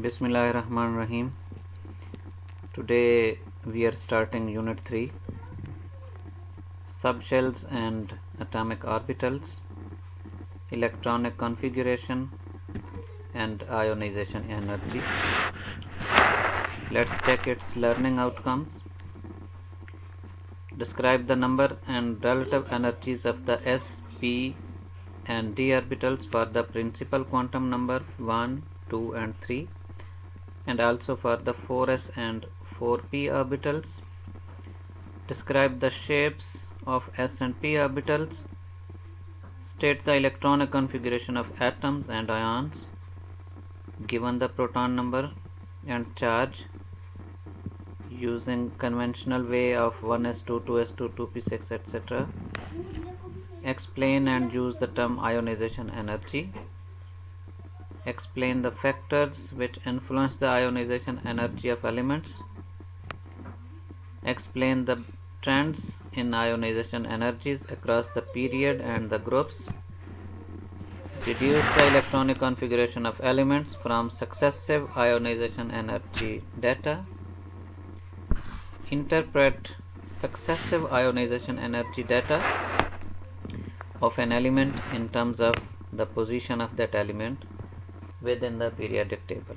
Bismillahirrahmanirrahim. Today we are starting Unit 3, Subshells and Atomic Orbitals, Electronic Configuration and Ionization Energy. Let's check its learning outcomes. Describe the number and relative energies of the s, p and d orbitals for the principal quantum number 1, 2 and 3, and also for the 4s and 4p orbitals. Describe the shapes of s and p orbitals. State the electronic configuration of atoms and ions given the proton number and charge using conventional way of 1s2, 2s2, 2p6 etc. Explain and use the term ionization energy. Explain the factors which influence the ionization energy of elements. Explain the trends in ionization energies across the period and the groups. Deduce the electronic configuration of elements from successive ionization energy data. Interpret successive ionization energy data of an element in terms of the position of that element within the periodic table.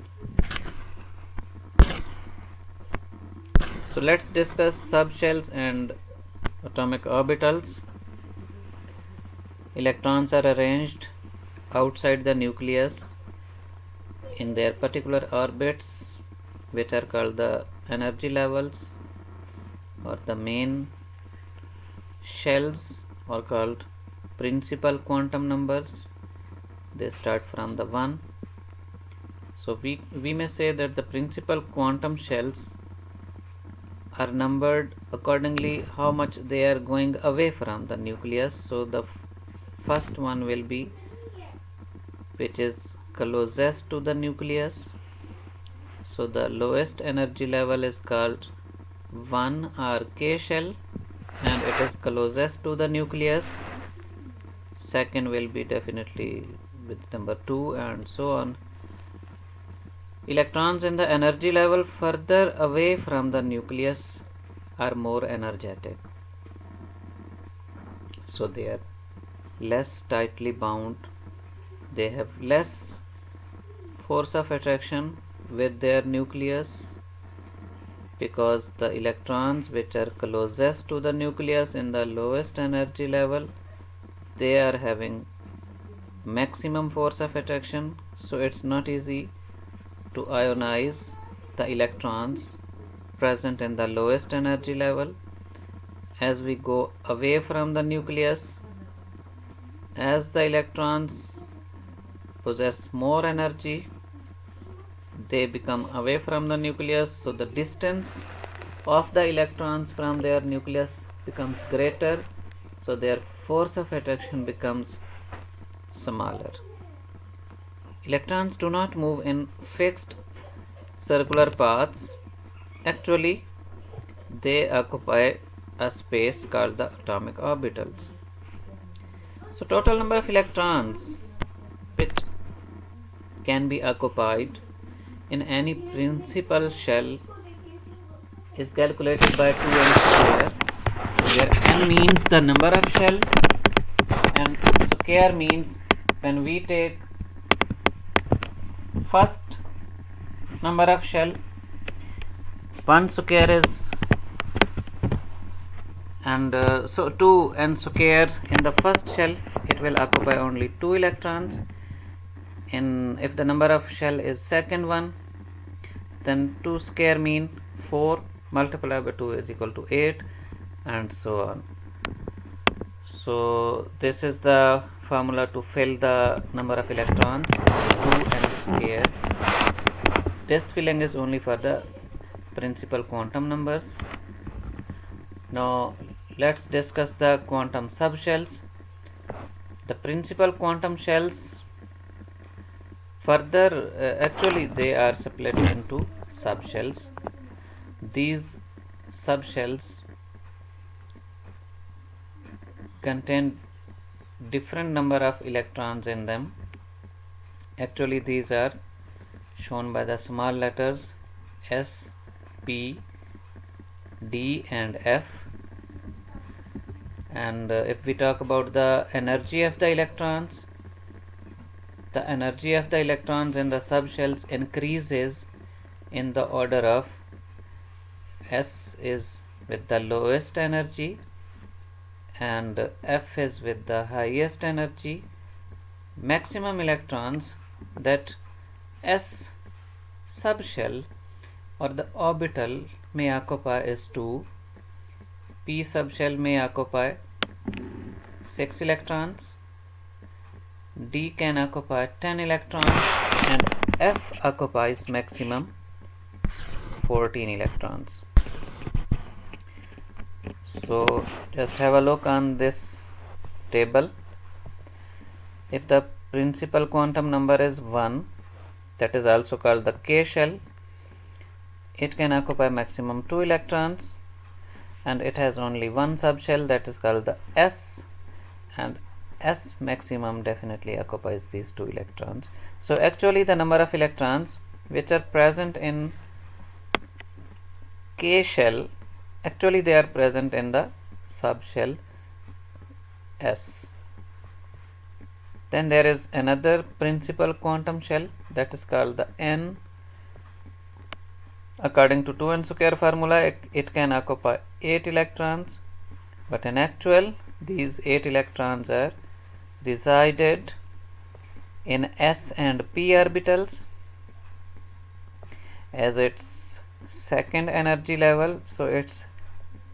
So let's discuss subshells and atomic orbitals. Electrons are arranged outside the nucleus in their particular orbits, which are called the energy levels, or the main shells are called principal quantum numbers. They start from the 1. So we may say that the principal quantum shells are numbered accordingly how much they are going away from the nucleus. So the first one will be which is closest to the nucleus. So the lowest energy level is called 1 or K shell, and it is closest to the nucleus. Second will be definitely with number 2 and so on. Electrons in the energy level further away from the nucleus are more energetic. So they are less tightly bound. They have less force of attraction with their nucleus, because the electrons which are closest to the nucleus in the lowest energy level, they are having maximum force of attraction. So it's not easy to ionize the electrons present in the lowest energy level. As we go away from the nucleus, as the electrons possess more energy, they become away from the nucleus. So the distance of the electrons from their nucleus becomes greater, so their force of attraction becomes smaller. Electrons do not move in fixed circular paths. Actually, they occupy a space called the atomic orbitals. So total number of electrons which can be occupied in any principal shell is calculated by 2n square, where n means the number of shell and square means when we take first number of shell, 1 square is, and so 2n square in the first shell, it will occupy only 2 electrons. If the number of shell is second one, then 2 square mean 4 multiplied by 2 is equal to 8, and so on. So this is the formula to fill the number of electrons, 2n square. This filling is only for the principal quantum numbers. Now let's discuss the quantum subshells. The principal quantum shells further actually they are split into subshells. These subshells contain different number of electrons in them. Actually these are shown by the small letters S, P, D and F. And if we talk about the energy of the electrons in the subshells increases in the order of S is with the lowest energy and F is with the highest energy. Maximum electrons that S subshell or the orbital may occupy is 2. P subshell may occupy 6 electrons. D can occupy 10 electrons and F occupies maximum 14 electrons. So just have a look on this table. If the principal quantum number is 1, that is also called the K shell, it can occupy maximum 2 electrons, and it has only one subshell, that is called the S, and S maximum definitely occupies these 2 electrons. So actually the number of electrons which are present in K shell, actually they are present in the subshell S. Then there is another principal quantum shell, that is called the N. According to 2n square formula, it can occupy 8 electrons, but in actual these 8 electrons are resided in S and P orbitals as its second energy level. So its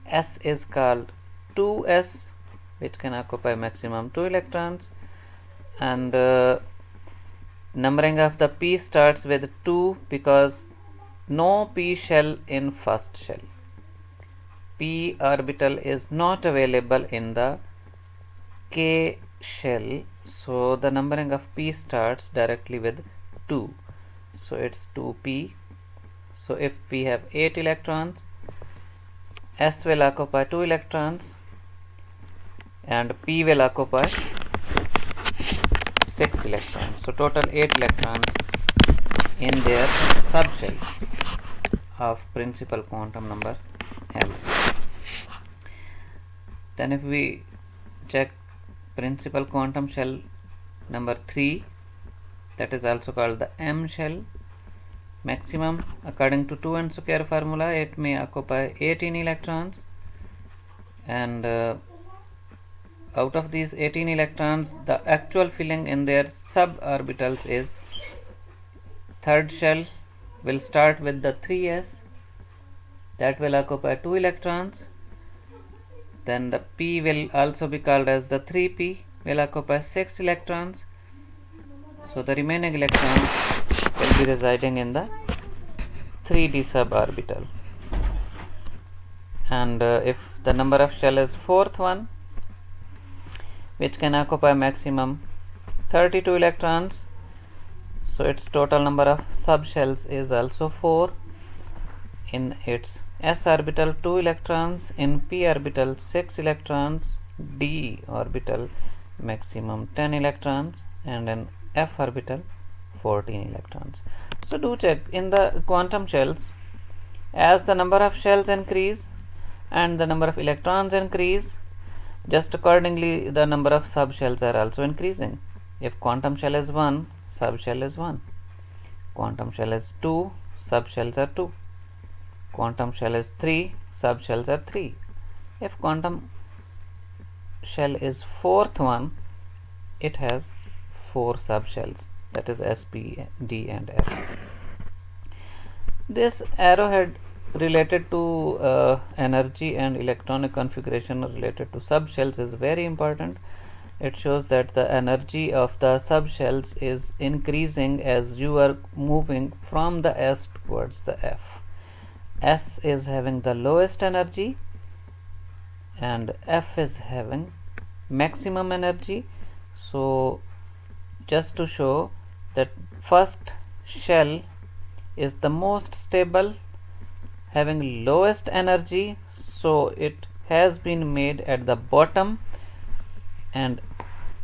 S is called 2s, which can occupy maximum 2 electrons, and numbering of the P starts with 2 because no P shell in first shell. P orbital is not available in the K shell, so the numbering of P starts directly with 2. So it's 2p. So if we have 8 electrons, S will occupy 2 electrons and P will occupy 6 electrons. So total 8 electrons in their subshells of principal quantum number M. Then if we check principal quantum shell number 3, that is also called the M shell. Maximum, according to 2n square formula, it may occupy 18 electrons, and out of these 18 electrons, the actual filling in their suborbitals is third shell will start with the 3s, that will occupy 2 electrons. Then the P will also be called as the 3p, will occupy 6 electrons. So the remaining electrons will be residing in the 3d suborbital. And if the number of shell is fourth one, which can occupy maximum 32 electrons, so its total number of subshells is also 4. In its S orbital 2 electrons, in P orbital 6 electrons, D orbital maximum 10 electrons, and in F orbital 14 electrons. So do check in the quantum shells, as the number of shells increase and the number of electrons increase, just accordingly the number of subshells are also increasing. If quantum shell is 1, subshell is 1. Quantum shell is 2, subshells are 2. Quantum shell is 3, subshells are 3. If quantum shell is fourth one, it has 4 subshells, that is S, P, D and F. This arrowhead related to energy and electronic configuration related to subshells is very important. It shows that the energy of the subshells is increasing as you are moving from the S towards the F. S is having the lowest energy and F is having maximum energy. So just to show that first shell is the most stable, having lowest energy, so it has been made at the bottom. And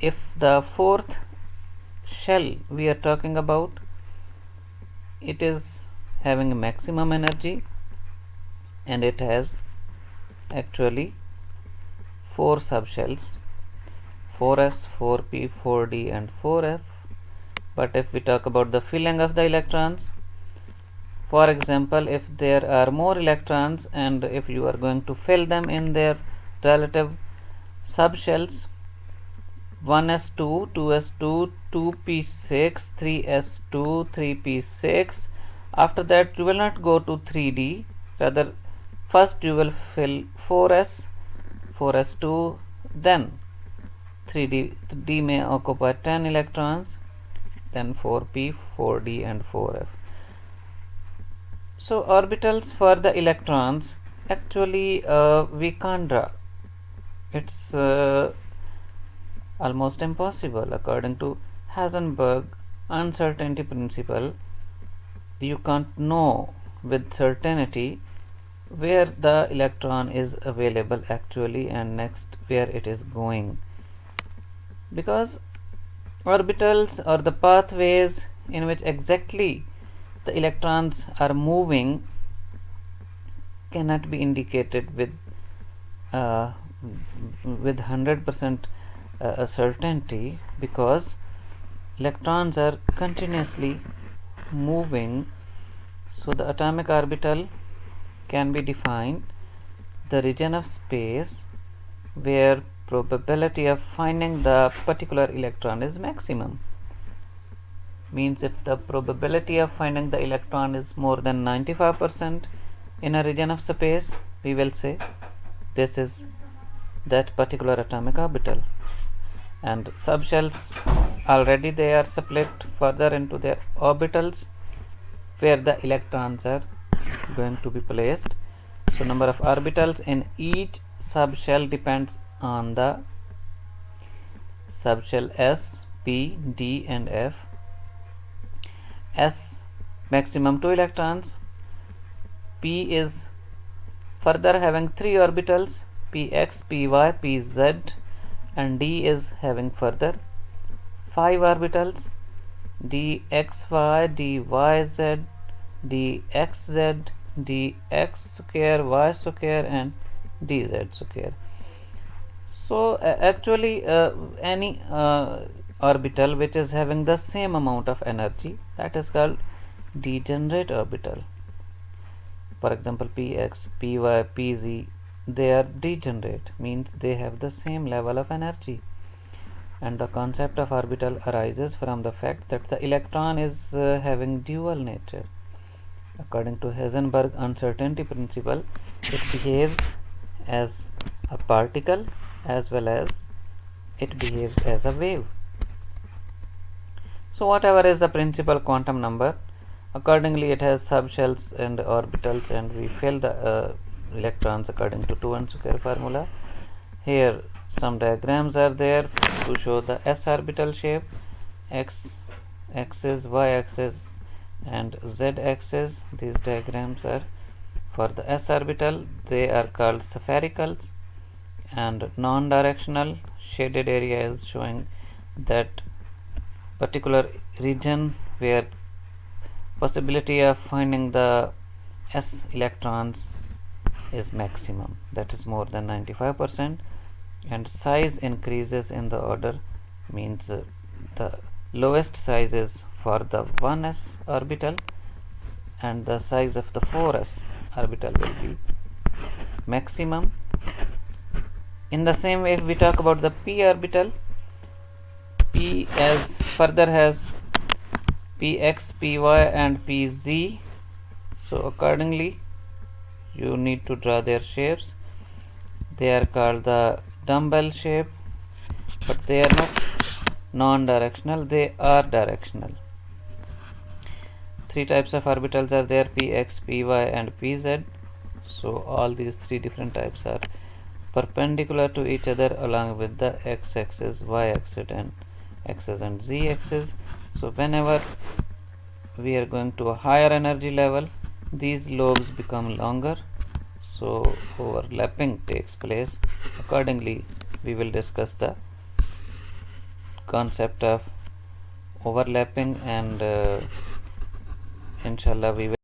if the fourth shell we are talking about, it is having a maximum energy, and it has actually 4 subshells, 4s, 4p, 4d and 4f. But if we talk about the filling of the electrons, for example, if there are more electrons and if you are going to fill them in their relative subshells, 1s2, 2s2, 2p6, 3s2, 3p6, after that you will not go to 3d, rather first you will fill 4s, 4s2, then 3d, d may occupy 10 electrons, then 4p, 4d and 4f. So orbitals for the electrons actually we can't draw. It's almost impossible. According to Heisenberg uncertainty principle, you can't know with certainty where the electron is available actually and next where it is going, because orbitals or the pathways in which exactly the electrons are moving cannot be indicated with 100% certainty, because electrons are continuously moving. So the atomic orbital can be defined the region of space where probability of finding the particular electron is maximum. Means if the probability of finding the electron is more than 95% in a region of space, we will say this is that particular atomic orbital. And subshells already they are split further into their orbitals where the electrons are going to be placed. So number of orbitals in each subshell depends on the subshell S, P, D and F. S maximum 2 electrons, P is further having 3 orbitals, Px, Py, Pz, and D is having further 5 orbitals, dxy, dyz, dxz, dx square, y square and dz square. So actually any orbital which is having the same amount of energy, that is called degenerate orbital. For example, px, py, pz, they are degenerate, means they have the same level of energy. And the concept of orbital arises from the fact that the electron is having dual nature. According to Heisenberg uncertainty principle, it behaves as a particle as well as it behaves as a wave. So whatever is the principal quantum number, accordingly it has subshells and orbitals, and we fill the electrons according to 2 square formula. Here some diagrams are there to show the s orbital shape, x axis, y axis and z axis. These diagrams are for the s orbital. They are called sphericals, and non-directional shaded area is showing that particular region where possibility of finding the s electrons is maximum, that is more than 95%, and size increases in the order, means the lowest size is for the 1s orbital and the size of the 4s orbital will be maximum. In the same way, if we talk about the p orbital, p as further has px, py and pz, so accordingly you need to draw their shapes. They are called the dumbbell shape, but they are not non-directional, they are directional. 3 types of orbitals are there, px, py and pz. So all these 3 different types are perpendicular to each other along with the x-axis, y-axis and z-axis. So whenever we are going to a higher energy level, these lobes become longer, so overlapping takes place. Accordingly, we will discuss the concept of overlapping and inshallah we will